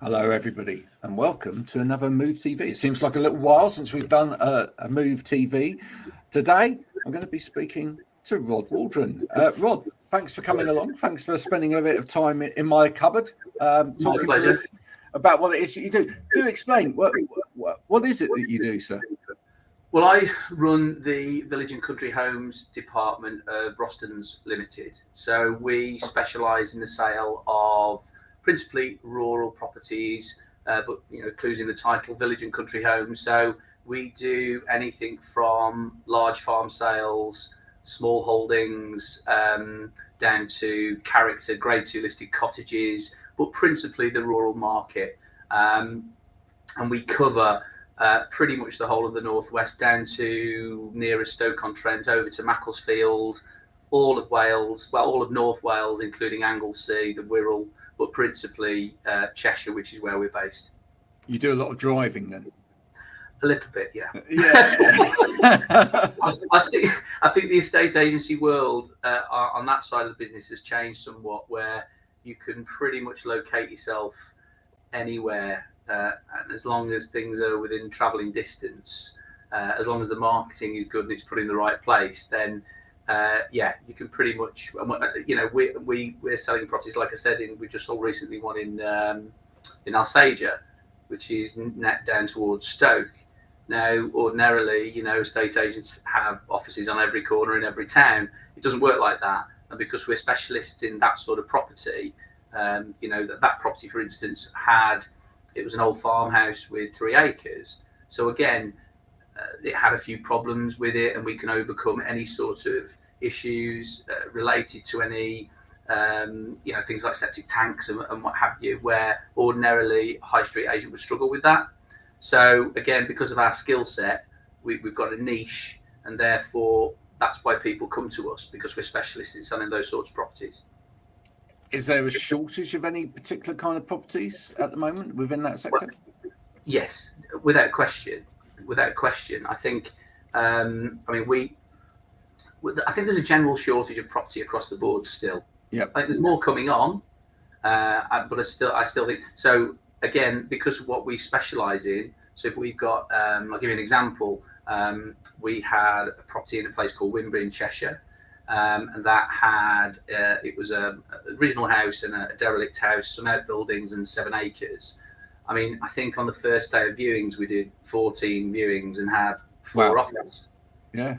Hello, everybody, and welcome to another Move TV. It seems like a little while since we've done a Move TV. Today, I'm going to be speaking to Rod Waldron. Rod, thanks for coming along. Thanks for spending a bit of time in my cupboard, talking to us about what it is that you do. Do explain, what is it that you do, sir? Well, I run the Village and Country Homes department of Rostons Limited. So we specialise in the sale of principally rural properties, but including the title Village and Country Homes. So we do anything from large farm sales, small holdings, down to character grade 2 listed cottages, but principally the rural market. And we cover pretty much the whole of the northwest down to nearest Stoke-on-Trent over to Macclesfield, all of Wales, well, all of North Wales, including Anglesey, the Wirral, but principally Cheshire, which is where we're based. You do a lot of driving then? A little bit, yeah. Yeah. I think the estate agency world on that side of the business has changed somewhat, where you can pretty much locate yourself anywhere. And as long as things are within travelling distance, as long as the marketing is good and it's put in the right place, then you can pretty much. We're selling properties, like I said, we just sold recently one in Alsager, which is net down towards Stoke. Now, ordinarily, estate agents have offices on every corner in every town. It doesn't work like that, and because we're specialists in that sort of property, that property, for instance, it was an old farmhouse with 3 acres. So again, it had a few problems with it, and we can overcome any sort of issues related to any, things like septic tanks and what have you, where ordinarily a high street agent would struggle with that. So again, because of our skill set, we've got a niche, and therefore that's why people come to us, because we're specialists in selling those sorts of properties. Is there a shortage of any particular kind of properties at the moment within that sector? Well, yes, without question. I think, I think there's a general shortage of property across the board still. Yeah. I think there's more coming on, but I still think so. Again, because of what we specialise in. So if we've got, I'll give you an example. We had a property in a place called Wimbury in Cheshire. And that had it was a original house and a derelict house, some outbuildings and 7 acres. I mean, I think on the first day of viewings we did 14 viewings and had 4 offers. Yeah.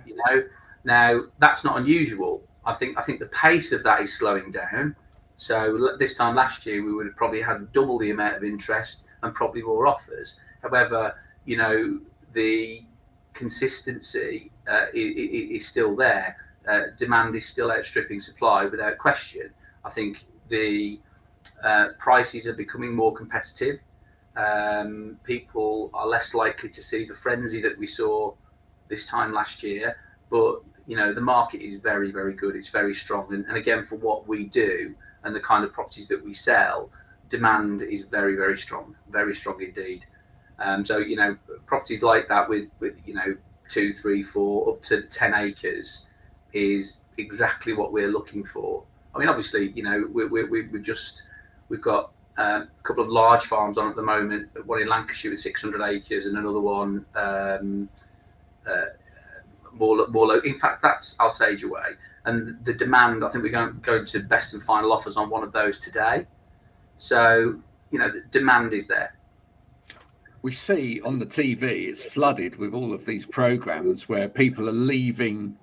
Now that's not unusual. I think the pace of that is slowing down. So this time last year we would have probably had double the amount of interest and probably more offers. However, the consistency is still there. Demand is still outstripping supply without question. I think the prices are becoming more competitive. People are less likely to see the frenzy that we saw this time last year, but the market is very, very good. It's very strong, and again, for what we do and the kind of properties that we sell, demand is very, very strong indeed. So properties like that with 2, 3, 4 up to 10 acres is exactly what we're looking for. I mean, obviously, we've got a couple of large farms on at the moment. One in Lancashire with 600 acres, and another one more low. In fact, that's Alsager way. And the demand, I think we're going to best and final offers on one of those today. So the demand is there. We see on the TV it's flooded with all of these programs where people are leaving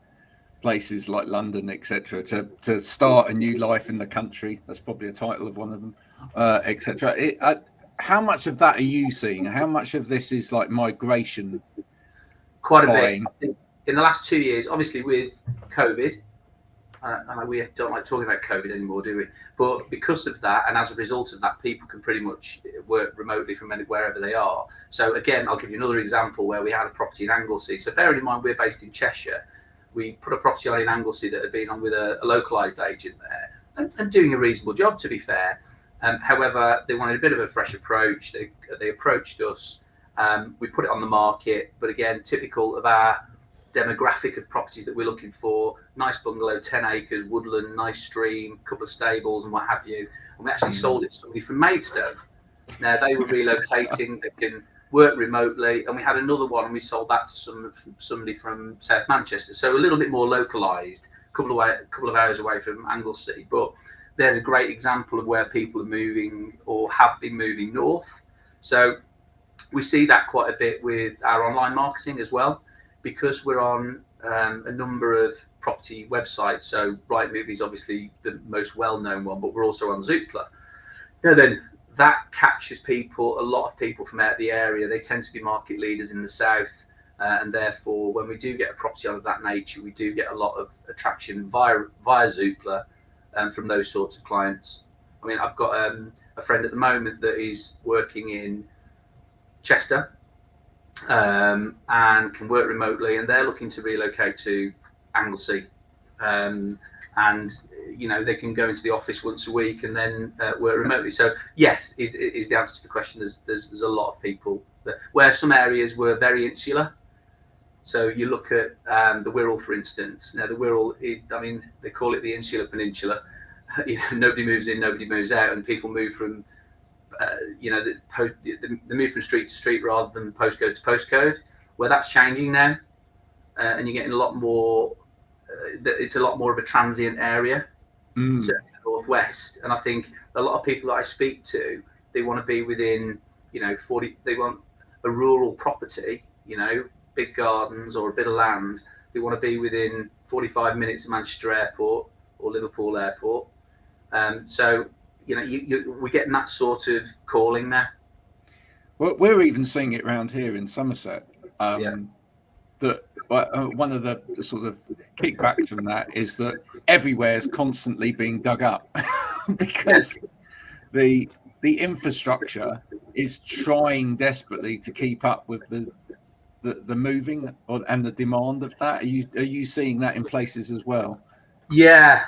places like London, etc., to start a new life in the country. That's probably a title of one of them, etc. How much of that are you seeing? How much of this is like migration? Quite a bit. I think in the last 2 years, obviously with COVID, and we don't like talking about COVID anymore, do we? But because of that, and as a result of that, people can pretty much work remotely from wherever they are. So again, I'll give you another example where we had a property in Anglesey. So bearing in mind we're based in Cheshire, we put a property on in Anglesey that had been on with a localised agent there and doing a reasonable job, to be fair. However, they wanted a bit of a fresh approach. They approached us. We put it on the market, but again, typical of our demographic of properties that we're looking for: nice bungalow, 10 acres, woodland, nice stream, couple of stables and what have you. And we actually sold it to somebody from Maidstone. Now they were relocating, they can work remotely, and we had another one, and we sold that to somebody from South Manchester, so a little bit more localized, a couple of hours away from Anglesey. But there's a great example of where people are moving or have been moving north. So we see that quite a bit with our online marketing as well, because we're on a number of property websites. So Rightmove is obviously the most well-known one, but we're also on Zoopla. Now then, that captures people, a lot of people from out of the area. They tend to be market leaders in the south, and therefore, when we do get a property of that nature, we do get a lot of attraction via Zoopla from those sorts of clients. I mean, I've got a friend at the moment that is working in Chester and can work remotely, and they're looking to relocate to Anglesey. And they can go into the office once a week and then work remotely. So yes, is the answer to the question. There's a lot of people where some areas were very insular. So you look at the Wirral, for instance. Now the Wirral is, I mean, they call it the Insular Peninsula. Nobody moves in, nobody moves out, and people move from they move from street to street rather than postcode to postcode. Where that's changing now, and you're getting a lot more. It's a lot more of a transient area, certainly in the northwest. And I think a lot of people that I speak to, they want to be within 40. They want a rural property, big gardens or a bit of land. They want to be within 45 minutes of Manchester Airport or Liverpool Airport. So we're getting that sort of calling now. Well, we're even seeing it around here in Somerset. That one of the sort of kickbacks from that is that everywhere is constantly being dug up because the infrastructure is trying desperately to keep up with the moving and the demand of that. Are you seeing that in places as well? Yeah,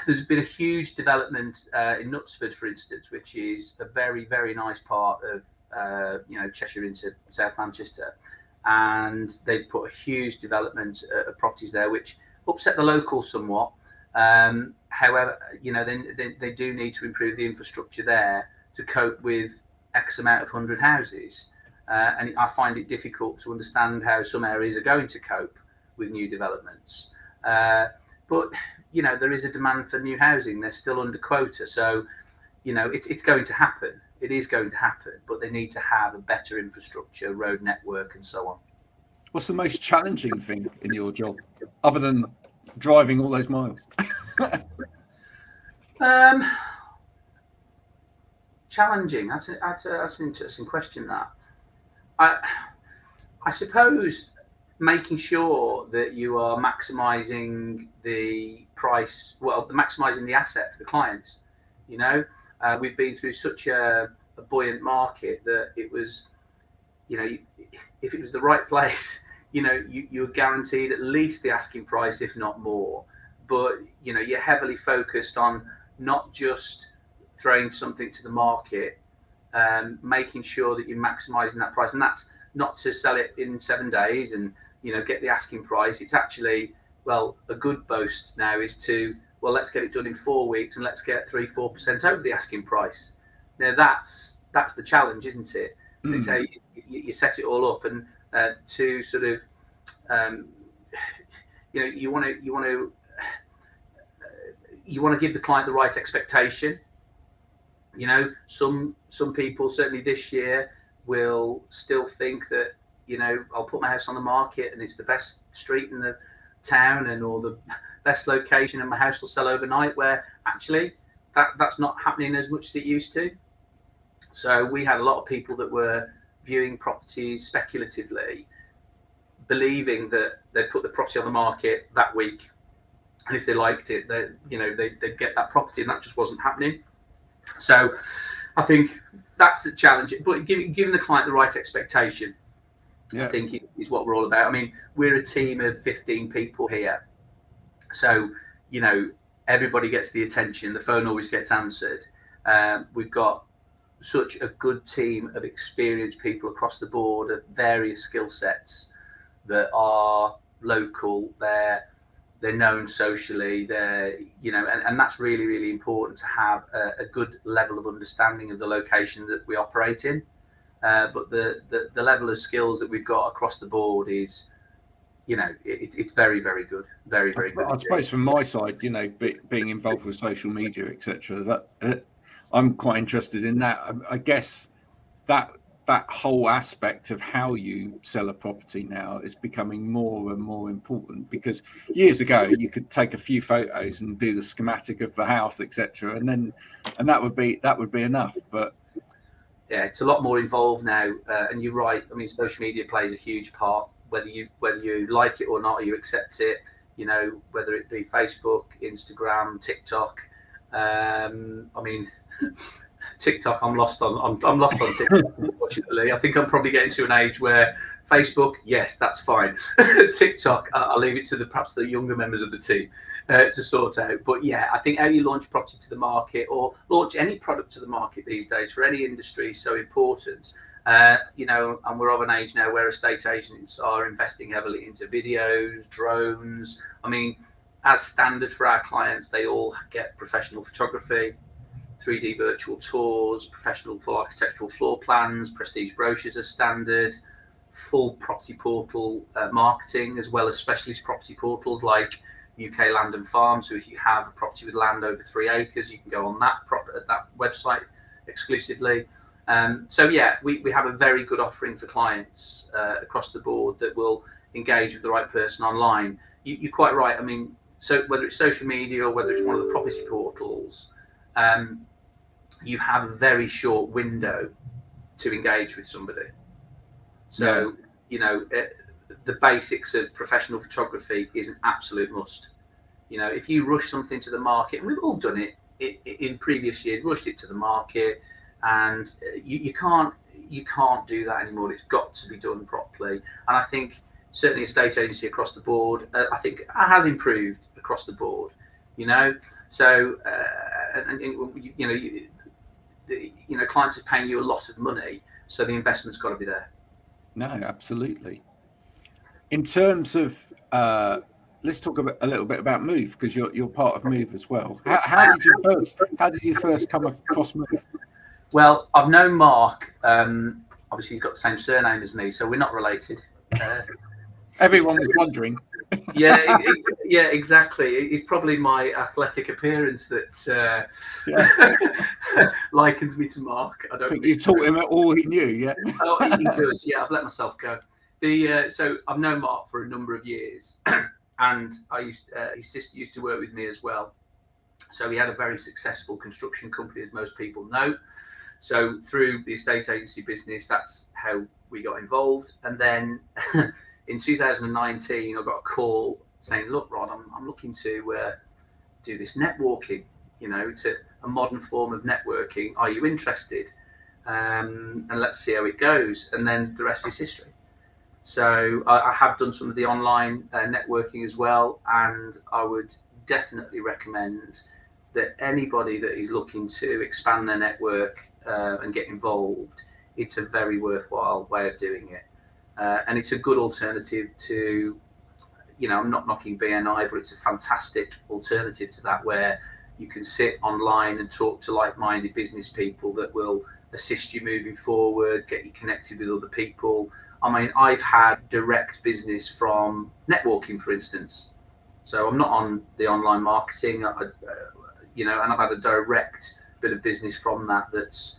there's been a huge development in Knutsford, for instance, which is a very, very nice part of Cheshire into South Manchester. And they put a huge development of properties there, which upset the locals somewhat. However, they do need to improve the infrastructure there to cope with X amount of 100 houses. And I find it difficult to understand how some areas are going to cope with new developments. But there is a demand for new housing. They're still under quota, so it's going to happen. It is going to happen, but they need to have a better infrastructure, road network, and so on. What's the most challenging thing in your job, other than driving all those miles? Challenging. That's an interesting question. That I suppose making sure that you are maximising the price, maximising the asset for the client. We've been through such a buoyant market that it was, if it was the right place, you're guaranteed at least the asking price, if not more. But you're heavily focused on not just throwing something to the market, making sure that you're maximising that price, and that's not to sell it in 7 days and get the asking price. It's actually, a good boast now is to, let's get it done in 4 weeks and let's get 3-4% over the asking price. Now that's the challenge, isn't it? It's how you set it all up, and to sort of you want to give the client the right expectation. Some people, certainly this year, will still think that I'll put my house on the market and it's the best street in the town or the best location and my house will sell overnight, where actually that's not happening as much as it used to. So we had a lot of people that were viewing properties speculatively, believing that they'd put the property on the market that week, and if they liked it, they'd get that property, and that just wasn't happening. So I think that's a challenge, but giving the client the right expectation, I think is what we're all about. I mean, we're a team of 15 people here, so everybody gets the attention. The phone always gets answered. We've got such a good team of experienced people across the board of various skill sets that are local. They're they're known socially, they're, you know, and that's really, really important to have a good level of understanding of the location that we operate in. But the level of skills that we've got across the board is, you know, it's very, very good. Very, very good. I suppose from my side, you know, being involved with social media, etc., that I'm quite interested in that. I guess that whole aspect of how you sell a property now is becoming more and more important, because years ago you could take a few photos and do the schematic of the house, etc., and that would be enough. But yeah, it's a lot more involved now, and you're right. I mean, social media plays a huge part, whether you like it or not, or you accept it. You know, whether it be Facebook, Instagram, TikTok. I mean, TikTok, I'm lost on TikTok, unfortunately. I think I'm probably getting to an age where Facebook, yes, that's fine. TikTok, I'll leave it to perhaps the younger members of the team to sort out. But yeah, I think how you launch property to the market, or launch any product to the market these days for any industry, is so important. You know, and we're of an age now where estate agents are investing heavily into videos, drones. I mean, as standard for our clients, they all get professional photography, 3D virtual tours, professional full architectural floor plans, prestige brochures as standard, full property portal marketing, as well as specialist property portals like UK Land and Farm. So if you have a property with land over 3 acres, you can go on that website exclusively. So yeah, we have a very good offering for clients across the board that will engage with the right person online. You're quite right. I mean, so whether it's social media or whether it's one of the property portals, you have a very short window to engage with somebody. So, yeah, you know, the basics of professional photography is an absolute must. You know, if you rush something to the market, and we've all done it in previous years, rushed it to the market, and you can't do that anymore. It's got to be done properly. And I think certainly estate agency across the board, I think it has improved across the board. You know, so and you know, clients are paying you a lot of money, so the investment's got to be there. No, absolutely. In terms of, let's talk a little bit about Move, because you're part of Move as well. How did you first come across Move? Well, I've known Mark. Obviously, he's got the same surname as me, so we're not related. Everyone was wondering. Yeah, exactly. It's probably my athletic appearance that likens me to Mark. I don't think you taught him all he knew. Yeah. Oh, he does. Yeah, I've let myself go. So I've known Mark for a number of years, and his sister used to work with me as well. So he had a very successful construction company, as most people know. So through the estate agency business, that's how we got involved. And then in 2019, I got a call saying, "Look, Rod, I'm looking to do this networking. You know, it's a modern form of networking. Are you interested? And let's see how it goes." And then the rest is history. So I have done some of the online networking as well, and I would definitely recommend that anybody that is looking to expand their network and get involved, it's a very worthwhile way of doing it. And it's a good alternative to, you know, I'm not knocking BNI, but it's a fantastic alternative to that, where you can sit online and talk to like-minded business people that will assist you moving forward, get you connected with other people. I mean, I've had direct business from networking, for instance. So I'm not on the online marketing, you know, and I've had a direct bit of business from that's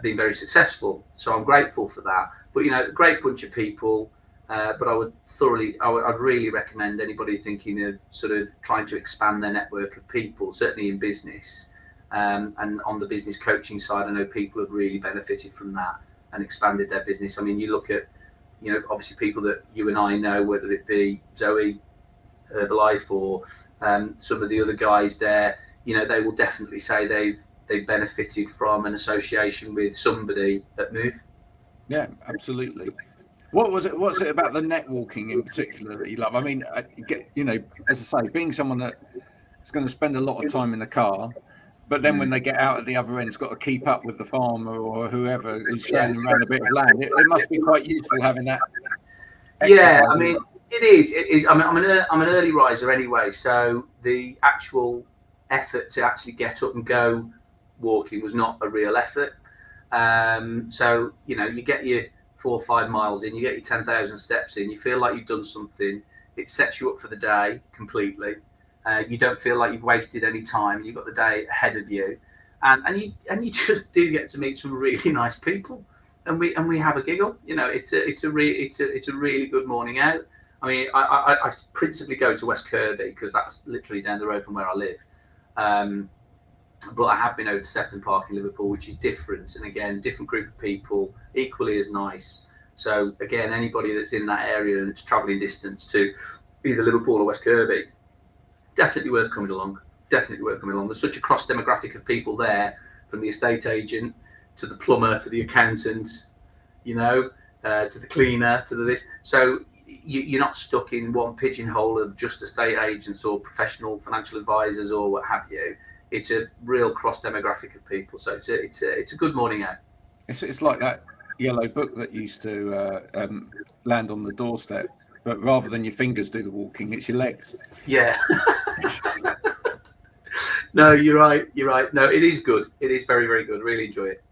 been very successful. So I'm grateful for that. But, you know, a great bunch of people. But I'd really recommend anybody thinking of sort of trying to expand their network of people, certainly in business. And on the business coaching side, I know people have really benefited from that and expanded their business. I mean, you look at, you know, obviously people that you and I know, whether it be Zoe, Herbalife, or some of the other guys there, you know, they will definitely say they've benefited from an association with somebody at Move. Yeah, absolutely. What's it about the networking in particular that you love? I mean, you know, as I say, being someone that's going to spend a lot of time in the car, but then when they get out at the other end, it's got to keep up with the farmer or whoever who's showing them around a bit of land. It must be quite useful having that. Yeah, I mean, It is. It is. I'm an early riser anyway, so the actual effort to actually get up and go walking was not a real effort. So you get your 4 or 5 miles in, you get your 10,000 steps in, you feel like you've done something. It sets you up for the day completely. You don't feel like you've wasted any time. You've got the day ahead of you, and you just do get to meet some really nice people, and we have a giggle. It's a really good morning out. I mean, I principally go to West Kirby because that's literally down the road from where I live. But I have been over to Sefton Park in Liverpool, which is different, and again, different group of people, equally as nice. So again, anybody that's in that area and it's travelling distance to either Liverpool or West Kirby, definitely worth coming along. Definitely worth coming along. There's such a cross demographic of people there, from the estate agent to the plumber to the accountant, to the cleaner to the this. So you're not stuck in one pigeonhole of just estate agents or professional financial advisors or what have you. It's a real cross demographic of people. So it's a good morning out. It's like that yellow book that used to land on the doorstep, but rather than your fingers do the walking, it's your legs. Yeah. No, you're right. No, it is good. It is very, very good. Really enjoy it.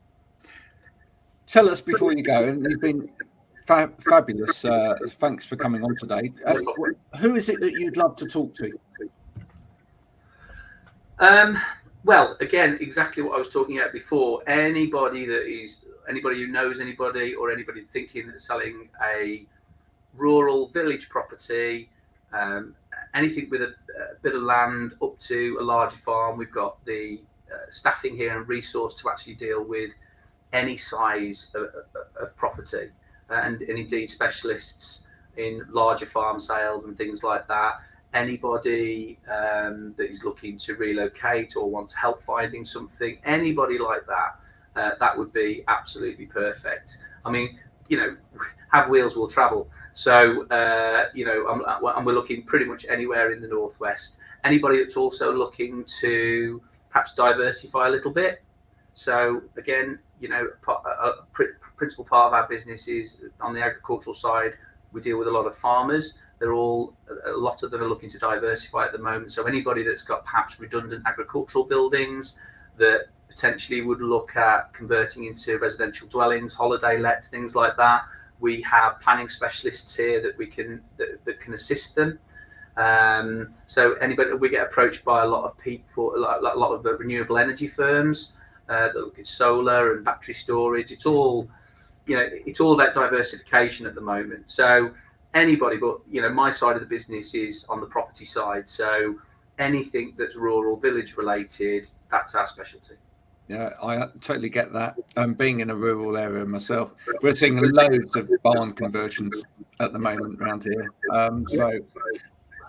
Tell us before you go, and you've been fabulous. Thanks for coming on today. Who is it that you'd love to talk to? Well, again, exactly what I was talking about before. Anybody who knows anybody, or anybody thinking of selling a rural village property, anything with a bit of land up to a larger farm. We've got the staffing here and resource to actually deal with any size of property, and indeed specialists in larger farm sales and things like that. Anybody that is looking to relocate or wants help finding something, anybody like that, that would be absolutely perfect. I mean, have wheels will travel. So, and we're looking pretty much anywhere in the Northwest. Anybody that's also looking to perhaps diversify a little bit. So again, a principal part of our business is on the agricultural side. We deal with a lot of farmers. A lot of them are looking to diversify at the moment. So anybody that's got perhaps redundant agricultural buildings that potentially would look at converting into residential dwellings, holiday lets, things like that, we have planning specialists here that can assist them. So anybody, we get approached by a lot of people, a lot of the renewable energy firms that look at solar and battery storage. It's all about diversification at the moment. So anybody, but my side of the business is on the property side. So anything that's rural, village related, that's our specialty. Yeah, I totally get that. Being in a rural area myself, we're seeing loads of barn conversions at the moment around here. So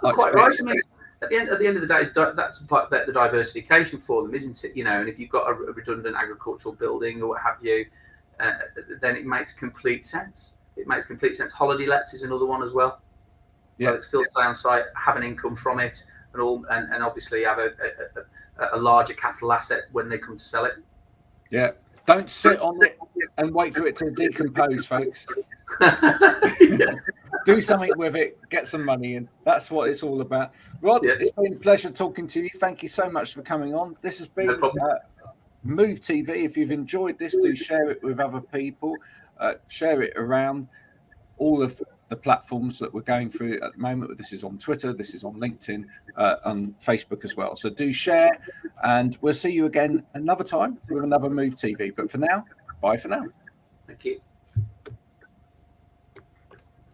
quite right. I mean, at the end of the day, that's the diversification for them, isn't it? And if you've got a redundant agricultural building or what have you, then it makes complete sense. It makes complete sense. Holiday lets is another one as well. Yeah, so still stay on site, have an income from it, and obviously have a larger capital asset when they come to sell it. Yeah, don't sit on it and wait for it to decompose, folks. Yeah. Do something with it, get some money in. That's what it's all about. Rod, It's been a pleasure talking to you. Thank you so much for coming on. This has been Move TV. If you've enjoyed this, do share it with other people. Share it around all of the platforms that we're going through at the moment. This is on Twitter, this is on LinkedIn, on Facebook as well. So do share, and we'll see you again another time with another Move TV. But for now, bye for now. Thank you.